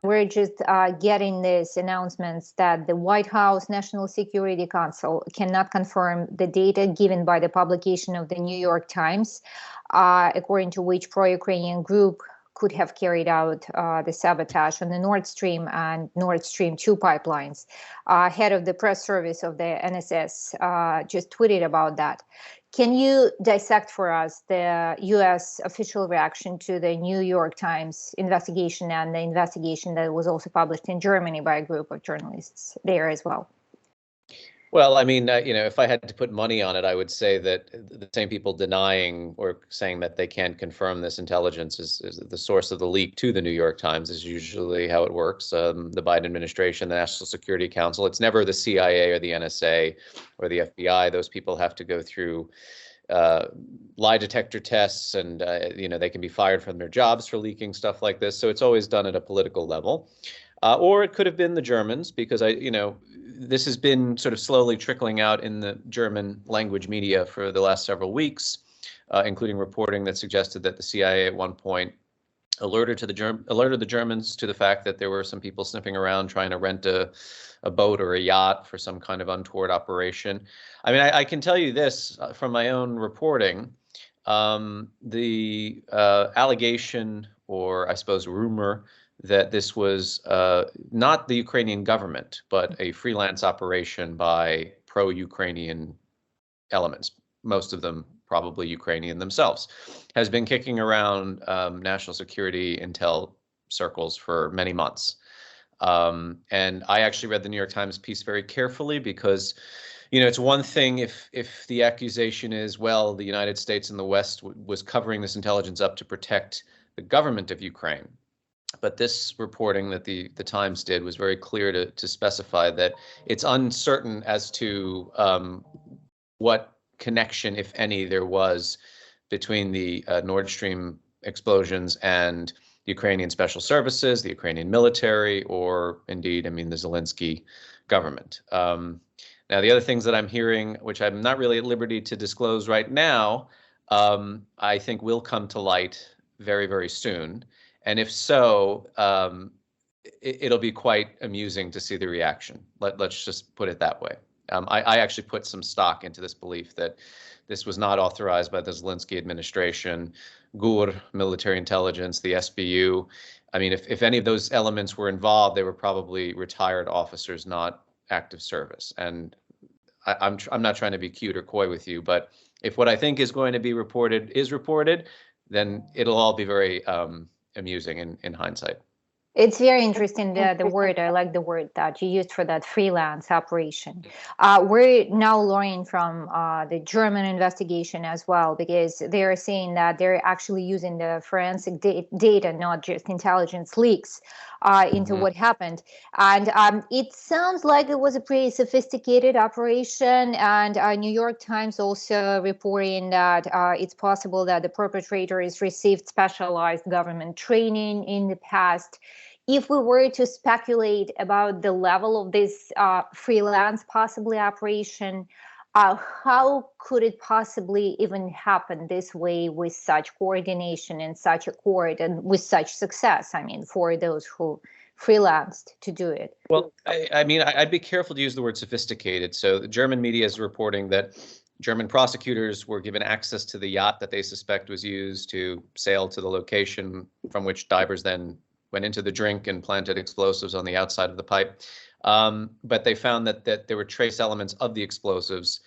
we're just getting these announcements that the White House National Security Council cannot confirm the data given by the publication of the New York Times, according to which pro-Ukrainian group could have carried out the sabotage on the NordStream and NordStream 2 pipelines. Head of the press service of the NSS just tweeted about that. Can you dissect for us the U.S. official reaction to the New York Times investigation and the investigation that was also published in Germany by a group of journalists there as well? Well, I mean, if I had to put money on it, I would say that the same people denying or saying that they can't confirm this intelligence is the source of the leak to the New York Times is usually how it works. The Biden administration, the National Security Council, it's never the CIA or the NSA or the FBI. Those people have to go through lie detector tests, and they can be fired from their jobs for leaking stuff like this. So it's always done at a political level. Or it could have been the Germans, because this has been sort of slowly trickling out in the German language media for the last several weeks, including reporting that suggested that the CIA at one point alerted the Germans to the fact that there were some people sniffing around trying to rent a boat or a yacht for some kind of untoward operation. I mean, I can tell you this from my own reporting. The allegation, or I suppose rumor, that this was not the Ukrainian government, but a freelance operation by pro-Ukrainian elements, most of them probably Ukrainian themselves, has been kicking around national security intel circles for many months. And I actually read the New York Times piece very carefully because, it's one thing if the accusation is, well, the United States and the West was covering this intelligence up to protect the government of Ukraine. But this reporting that the Times did was very clear to specify that it's uncertain as to what connection, if any, there was between the Nord Stream explosions and the Ukrainian special services, the Ukrainian military, or indeed, the Zelensky government. Now, the other things that I'm hearing, which I'm not really at liberty to disclose right now, I think will come to light very, very soon. And if so, it'll be quite amusing to see the reaction. Let's just put it that way. I actually put some stock into this belief that this was not authorized by the Zelensky administration, GUR, military intelligence, the SBU. I mean, if any of those elements were involved, they were probably retired officers, not active service. And I'm not trying to be cute or coy with you, but if what I think is going to be reported is reported, then it'll all be very amusing in hindsight. It's very interesting, the word. I like the word that you used for that, freelance operation. We're now learning from the German investigation as well, because they're saying that they're actually using the forensic data, not just intelligence leaks, into what happened. And it sounds like it was a pretty sophisticated operation. And New York Times also reporting that it's possible that the perpetrators received specialized government training in the past. If we were to speculate about the level of this freelance possibly operation, how could it possibly even happen this way with such coordination and such accord and with such success? For those who freelanced to do it. Well, I'd be careful to use the word sophisticated. So the German media is reporting that German prosecutors were given access to the yacht that they suspect was used to sail to the location from which divers then went into the drink and planted explosives on the outside of the pipe. But they found that there were trace elements of the explosives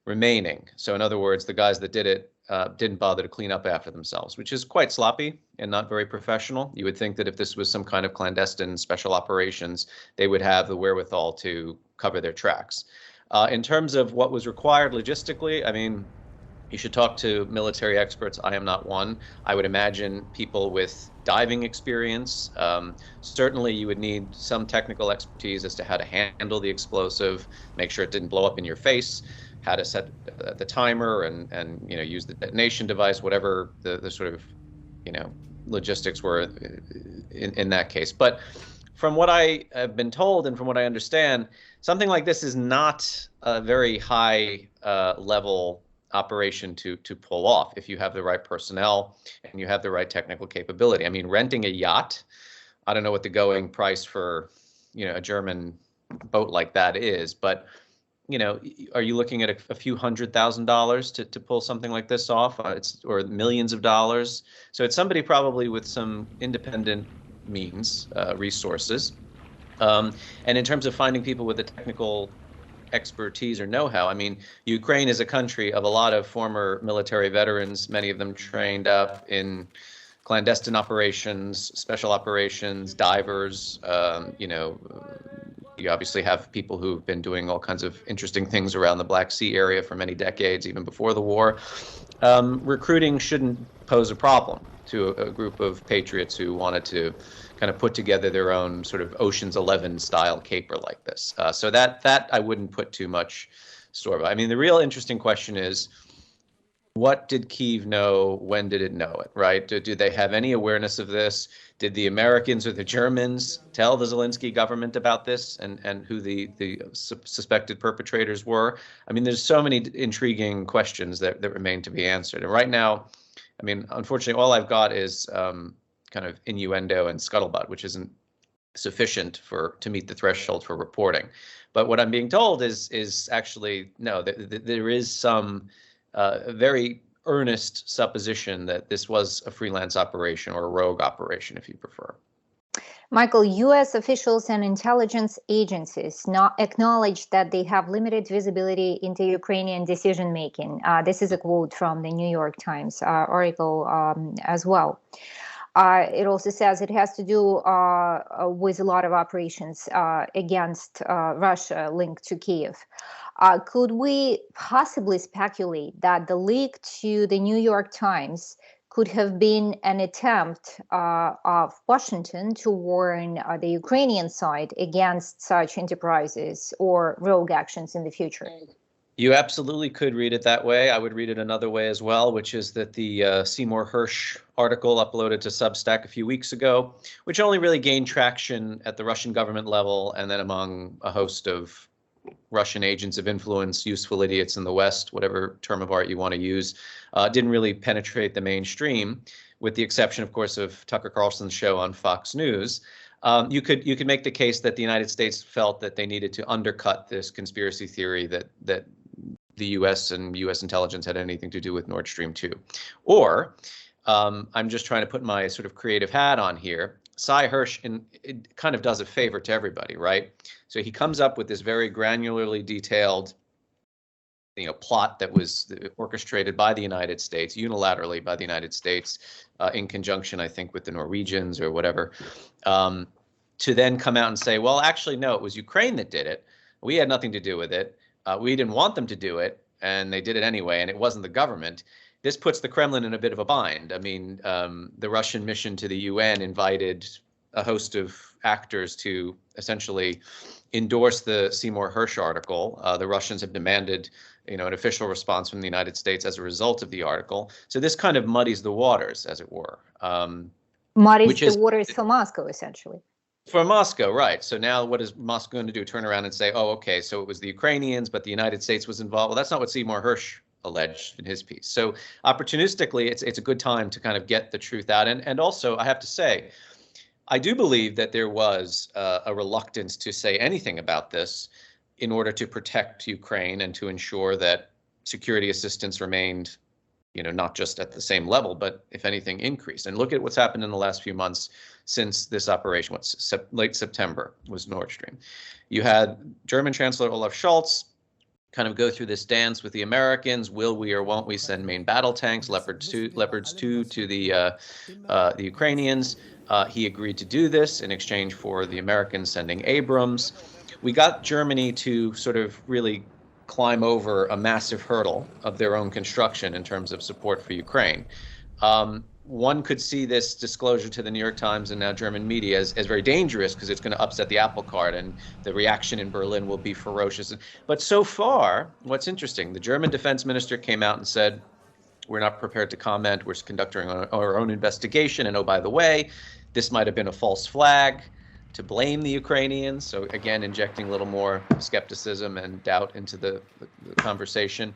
remaining. So in other words, the guys that did it didn't bother to clean up after themselves, which is quite sloppy and not very professional. You would think that if this was some kind of clandestine special operations, they would have the wherewithal to cover their tracks. In terms of what was required logistically, you should talk to military experts. I am not one. I would imagine people with diving experience. Certainly you would need some technical expertise as to how to handle the explosive, make sure it didn't blow up in your face, how to set the timer and use the detonation device, whatever the sort of, logistics were in that case. But from what I have been told and from what I understand, something like this is not a very high level operation to pull off if you have the right personnel and you have the right technical capability. Renting a yacht, I don't know what the going price for, a German boat like that is, but are you looking at a few $100,000 to pull something like this off? Or millions of dollars. So it's somebody probably with some independent means, resources. And in terms of finding people with the technical expertise or know-how, I mean, Ukraine is a country of a lot of former military veterans, many of them trained up in clandestine operations, special operations, divers, you obviously have people who've been doing all kinds of interesting things around the Black Sea area for many decades, even before the war. Recruiting shouldn't pose a problem to a group of patriots who wanted to kind of put together their own sort of Ocean's 11 style caper like this. So that I wouldn't put too much store by. I mean, the real interesting question is, what did Kyiv know? When did it know it, right? Do they have any awareness of this? Did the Americans or the Germans tell the Zelensky government about this and who the suspected perpetrators were? I mean, there's so many intriguing questions that remain to be answered. And right now, I mean, unfortunately, all I've got is kind of innuendo and scuttlebutt, which isn't sufficient to meet the threshold for reporting. But what I'm being told is actually, no, there is some very earnest supposition that this was a freelance operation or a rogue operation, if you prefer. Michael, U.S. officials and intelligence agencies not acknowledge that they have limited visibility into Ukrainian decision-making. This is a quote from the New York Times article as well. It also says it has to do with a lot of operations against Russia linked to Kyiv. Could we possibly speculate that the leak to the New York Times could have been an attempt of Washington to warn the Ukrainian side against such enterprises or rogue actions in the future? You absolutely could read it that way. I would read it another way as well, which is that the Seymour Hersh article uploaded to Substack a few weeks ago, which only really gained traction at the Russian government level and then among a host of Russian agents of influence, useful idiots in the West, whatever term of art you want to use, didn't really penetrate the mainstream, with the exception, of course, of Tucker Carlson's show on Fox News. You could make the case that the United States felt that they needed to undercut this conspiracy theory that the U.S. and U.S. intelligence had anything to do with Nord Stream 2. Or I'm just trying to put my sort of creative hat on here. Cy Hersh it kind of does a favor to everybody, right? So he comes up with this very granularly detailed, plot that was orchestrated by the United States, unilaterally by the United States, in conjunction, I think, with the Norwegians or whatever, to then come out and say, well, actually, no, it was Ukraine that did it. We had nothing to do with it. We didn't want them to do it, and they did it anyway, and it wasn't the government. This puts the Kremlin in a bit of a bind. I mean, the Russian mission to the UN invited a host of actors to essentially endorse the Seymour Hersh article. The Russians have demanded, an official response from the United States as a result of the article. So this kind of muddies the waters, as it were. Muddies the waters for Moscow, essentially. For Moscow, right. So now what is Moscow going to do? Turn around and say, oh, okay, so it was the Ukrainians, but the United States was involved. Well, that's not what Seymour Hersh alleged in his piece. So opportunistically, it's a good time to kind of get the truth out. And also, I have to say, I do believe that there was a reluctance to say anything about this in order to protect Ukraine and to ensure that security assistance remained, not just at the same level, but if anything, increased. And look at what's happened in the last few months since this operation. Late September was Nord Stream. You had German Chancellor Olaf Scholz kind of go through this dance with the Americans. Will we or won't we send main battle tanks, Leopards 2 to the Ukrainians? He agreed to do this in exchange for the Americans sending Abrams. We got Germany to sort of really climb over a massive hurdle of their own construction in terms of support for Ukraine. One could see this disclosure to the New York Times and now German media as very dangerous because it's going to upset the apple cart and the reaction in Berlin will be ferocious. But so far, what's interesting, the German defense minister came out and said, we're not prepared to comment. We're conducting our own investigation. And oh, by the way, this might have been a false flag to blame the Ukrainians. So again, injecting a little more skepticism and doubt into the conversation.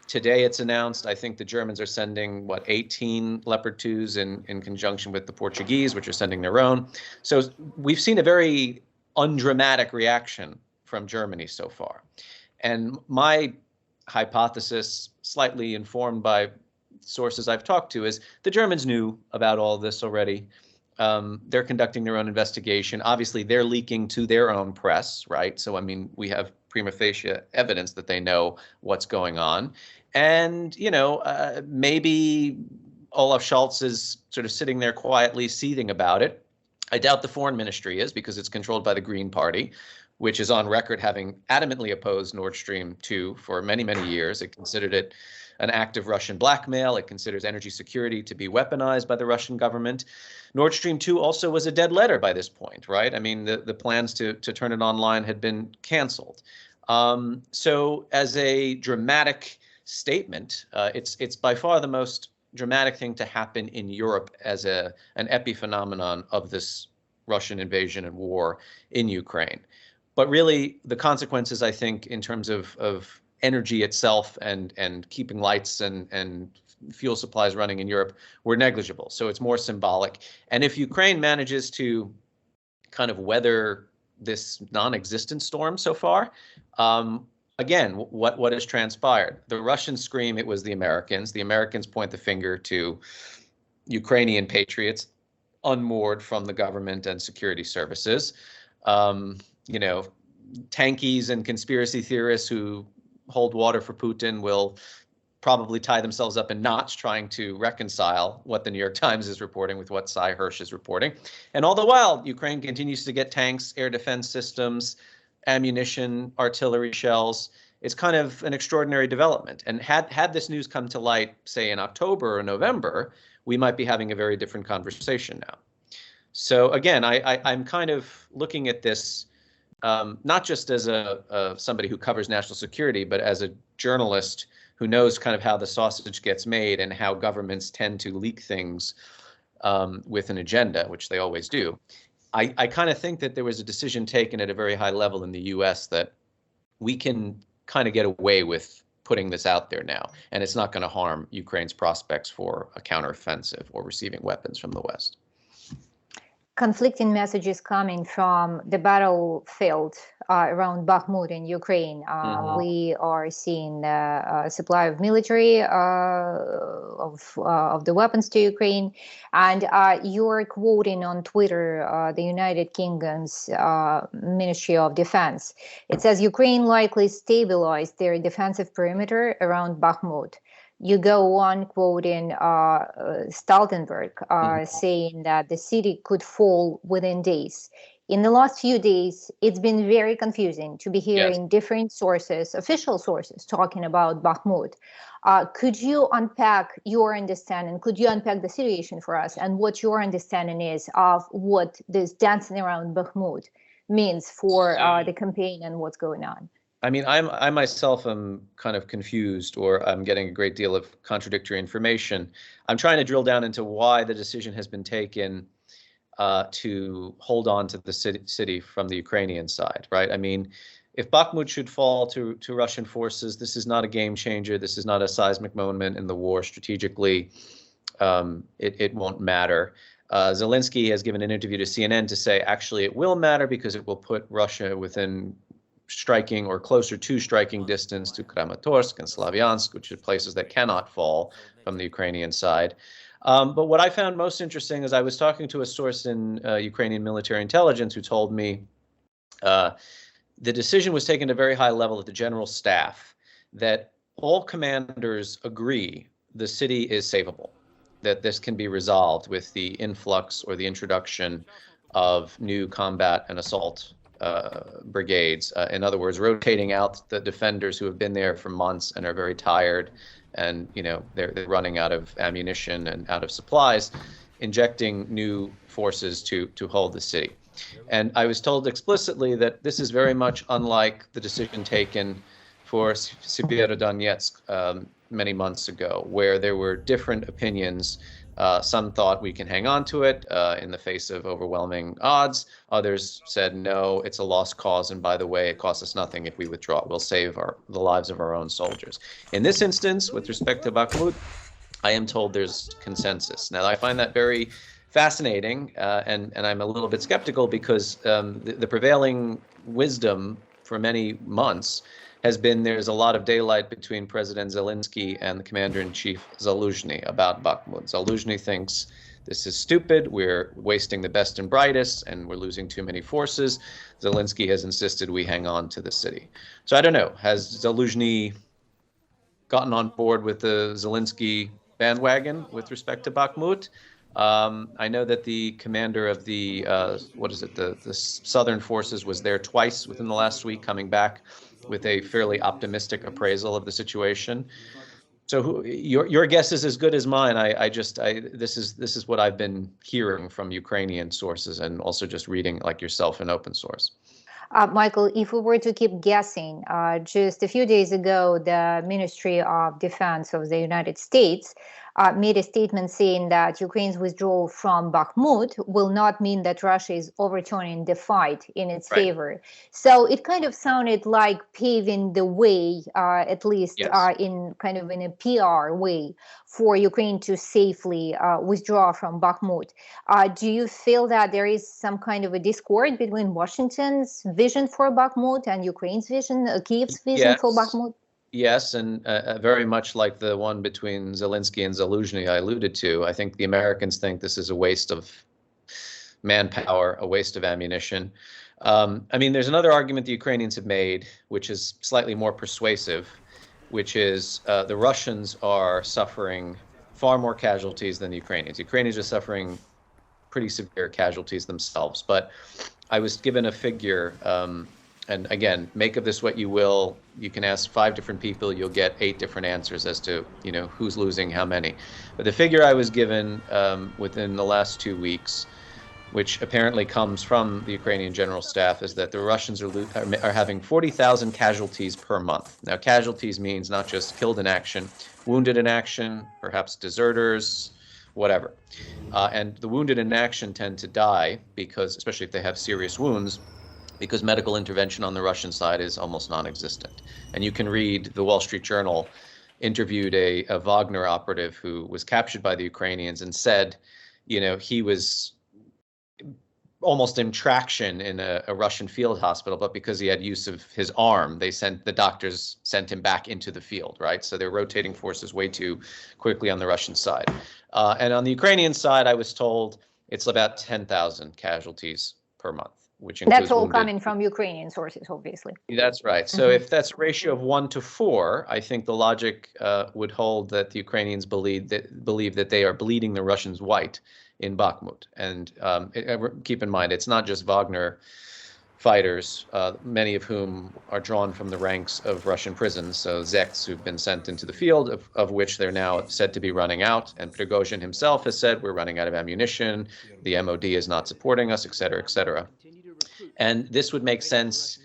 Today it's announced, I think the Germans are sending, 18 Leopard 2s in conjunction with the Portuguese, which are sending their own. So we've seen a very undramatic reaction from Germany so far. And my hypothesis, slightly informed by sources I've talked to, is the Germans knew about all this already. They're conducting their own investigation. Obviously, they're leaking to their own press, right? So, I mean, we have prima facie evidence that they know what's going on. And, maybe Olaf Scholz is sort of sitting there quietly seething about it. I doubt the foreign ministry is, because it's controlled by the Green Party, which is on record having adamantly opposed Nord Stream 2 for many, many years. It considered it an act of Russian blackmail. It considers energy security to be weaponized by the Russian government. Nord Stream 2 also was a dead letter by this point, right? I mean, the plans to turn it online had been canceled. So as a dramatic statement, it's by far the most dramatic thing to happen in Europe as an epiphenomenon of this Russian invasion and war in Ukraine. But really, the consequences, I think, in terms of energy itself and keeping lights and fuel supplies running in Europe were negligible. So it's more symbolic. And if Ukraine manages to kind of weather this non-existent storm so far, again, what has transpired? The Russians scream it was the Americans. The Americans point the finger to Ukrainian patriots unmoored from the government and security services. Tankies and conspiracy theorists who hold water for Putin will probably tie themselves up in knots trying to reconcile what the New York Times is reporting with what Cy Hirsch is reporting. And all the while, Ukraine continues to get tanks, air defense systems, ammunition, artillery shells. It's kind of an extraordinary development. And had this news come to light, say, in October or November, we might be having a very different conversation now. So again, I'm kind of looking at this not just as somebody who covers national security, but as a journalist who knows kind of how the sausage gets made and how governments tend to leak things with an agenda, which they always do. I kind of think that there was a decision taken at a very high level in the U.S. that we can kind of get away with putting this out there now, and it's not going to harm Ukraine's prospects for a counteroffensive or receiving weapons from the West. Conflicting messages coming from the battlefield around Bakhmut in Ukraine. We are seeing the supply of military of the weapons to Ukraine, and you're quoting on Twitter the United Kingdom's Ministry of Defense. It says Ukraine likely stabilized their defensive perimeter around Bakhmut. You go on quoting Stoltenberg saying that the city could fall within days. In the last few days, it's been very confusing to be hearing different sources, official sources, talking about Bakhmut. Could you unpack your understanding? Could you unpack the situation for us and what your understanding is of what this dancing around Bakhmut means for the campaign and what's going on? I mean, I myself am kind of confused, or I'm getting a great deal of contradictory information. I'm trying to drill down into why the decision has been taken to hold on to the city from the Ukrainian side, right? I mean, if Bakhmut should fall to Russian forces, this is not a game changer. This is not a seismic moment in the war strategically. It won't matter. Zelensky has given an interview to CNN to say, actually, it will matter because it will put Russia within striking or closer to striking distance to Kramatorsk and Slavyansk, which are places that cannot fall from the Ukrainian side. But what I found most interesting is I was talking to a source in Ukrainian military intelligence who told me the decision was taken at a very high level at the general staff, that all commanders agree the city is savable, that this can be resolved with the influx or the introduction of new combat and assault brigades. In other words, rotating out the defenders who have been there for months and are very tired, and they're running out of ammunition and out of supplies, injecting new forces to hold the city. And I was told explicitly that this is very much unlike the decision taken for Severodonetsk many months ago, where there were different opinions Some thought we can hang on to it in the face of overwhelming odds. Others said, no, it's a lost cause. And by the way, it costs us nothing if we withdraw. We'll save the lives of our own soldiers. In this instance, with respect to Bakhmut, I am told there's consensus. Now, I find that very fascinating, and I'm a little bit skeptical because the prevailing wisdom for many months has been there's a lot of daylight between President Zelensky and the Commander-in-Chief Zaluzhny about Bakhmut. Zaluzhny thinks this is stupid, we're wasting the best and brightest, and we're losing too many forces. Zelensky has insisted we hang on to the city. So I don't know, has Zaluzhny gotten on board with the Zelensky bandwagon with respect to Bakhmut? I know that the commander of the, the southern forces was there twice within the last week, coming back with a fairly optimistic appraisal of the situation. So your guess is as good as mine. This is what I've been hearing from Ukrainian sources and also just reading like yourself in open source. Michael, if we were to keep guessing, just a few days ago, the Ministry of Defense of the United States made a statement saying that Ukraine's withdrawal from Bakhmut will not mean that Russia is overturning the fight in its favor. So it kind of sounded like paving the way, at least in kind of in a PR way, for Ukraine to safely withdraw from Bakhmut. Do you feel that there is some kind of a discord between Washington's vision for Bakhmut and Ukraine's vision, Kyiv's vision for Bakhmut? Yes, and very much like the one between Zelensky and Zaluzhny I alluded to. I think the Americans think this is a waste of manpower, a waste of ammunition. I mean, there's another argument the Ukrainians have made, which is slightly more persuasive, which is the Russians are suffering far more casualties than the Ukrainians. The Ukrainians are suffering pretty severe casualties themselves. But I was given a figure, and again, make of this what you will. You can ask 5 different people, you'll get 8 different answers as to who's losing how many. But the figure I was given within the last 2 weeks, which apparently comes from the Ukrainian General Staff, is that the Russians are having 40,000 casualties per month. Now, casualties means not just killed in action, wounded in action, perhaps deserters, whatever. And the wounded in action tend to die because, especially if they have serious wounds, because medical intervention on the Russian side is almost non-existent. And you can read, the Wall Street Journal interviewed a Wagner operative who was captured by the Ukrainians and said, he was almost in traction in a Russian field hospital, but because he had use of his arm, the doctors sent him back into the field, right? So they're rotating forces way too quickly on the Russian side. And on the Ukrainian side, I was told it's about 10,000 casualties per month. Which that's all coming from Ukrainian sources, obviously. That's right. So if that's a ratio of 1 to 4, I think the logic would hold that the Ukrainians believe that they are bleeding the Russians white in Bakhmut. And keep in mind, it's not just Wagner fighters, many of whom are drawn from the ranks of Russian prisons, so Zeks who've been sent into the field, of which they're now said to be running out. And Prigozhin himself has said, we're running out of ammunition, the MOD is not supporting us, et cetera, et cetera. And this would make sense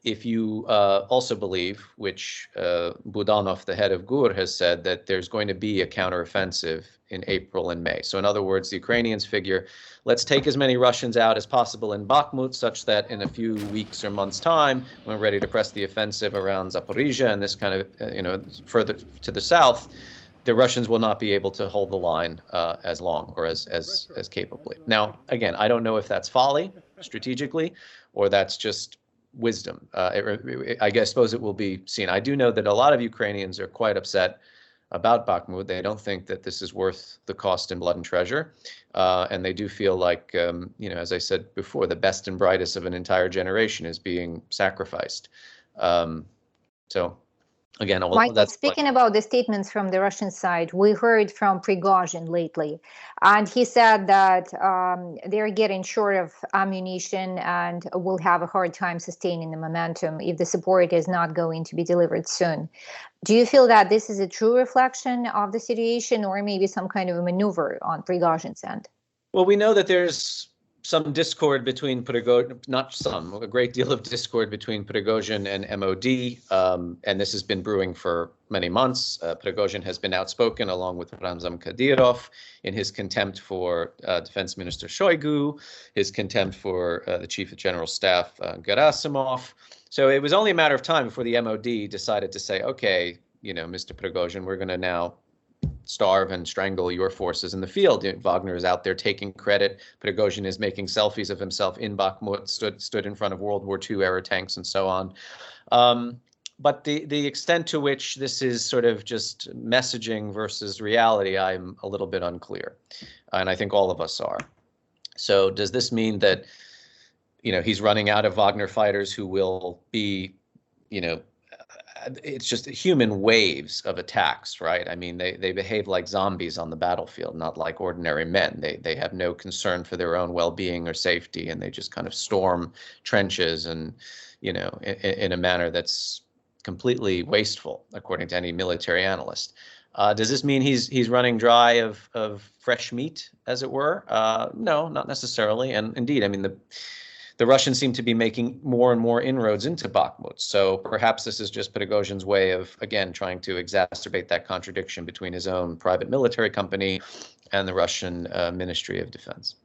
if you also believe, which Budanov, the head of GUR, has said, that there's going to be a counteroffensive in April and May. So in other words, the Ukrainians figure, let's take as many Russians out as possible in Bakhmut, such that in a few weeks or months' time, when we're ready to press the offensive around Zaporizhia and this kind of, further to the south, the Russians will not be able to hold the line as long or as capably. Now, again, I don't know if that's folly strategically or that's just wisdom. I suppose it will be seen. I do know that a lot of Ukrainians are quite upset about Bakhmut. They don't think that this is worth the cost in blood and treasure. And they do feel like, as I said before, the best and brightest of an entire generation is being sacrificed. So again, Michael, speaking about the statements from the Russian side, we heard from Prigozhin lately, and he said that they're getting short of ammunition and will have a hard time sustaining the momentum if the support is not going to be delivered soon. Do you feel that this is a true reflection of the situation or maybe some kind of a maneuver on Prigozhin's end? Well, we know that there's some discord between Prigozhin, not some, a great deal of discord between Prigozhin and MOD, and this has been brewing for many months. Prigozhin has been outspoken, along with Ramzan Kadyrov, in his contempt for Defense Minister Shoigu, his contempt for the Chief of General Staff, Gerasimov. So it was only a matter of time before the MOD decided to say, okay, Mr. Prigozhin, we're going to now starve and strangle your forces in the field. Wagner is out there taking credit. Prigozhin is making selfies of himself in Bakhmut, stood in front of World War II era tanks and so on. But the extent to which this is sort of just messaging versus reality, I'm a little bit unclear. And I think all of us are. So does this mean that, he's running out of Wagner fighters who will be, it's just human waves of attacks, right? I mean, they behave like zombies on the battlefield, not like ordinary men. They have no concern for their own well-being or safety, and they just kind of storm trenches and, in a manner that's completely wasteful, according to any military analyst. Does this mean he's running dry of fresh meat, as it were? No, not necessarily. And indeed, I mean, the Russians seem to be making more and more inroads into Bakhmut. So perhaps this is just Prigozhin's way of, again, trying to exacerbate that contradiction between his own private military company and the Russian Ministry of Defense.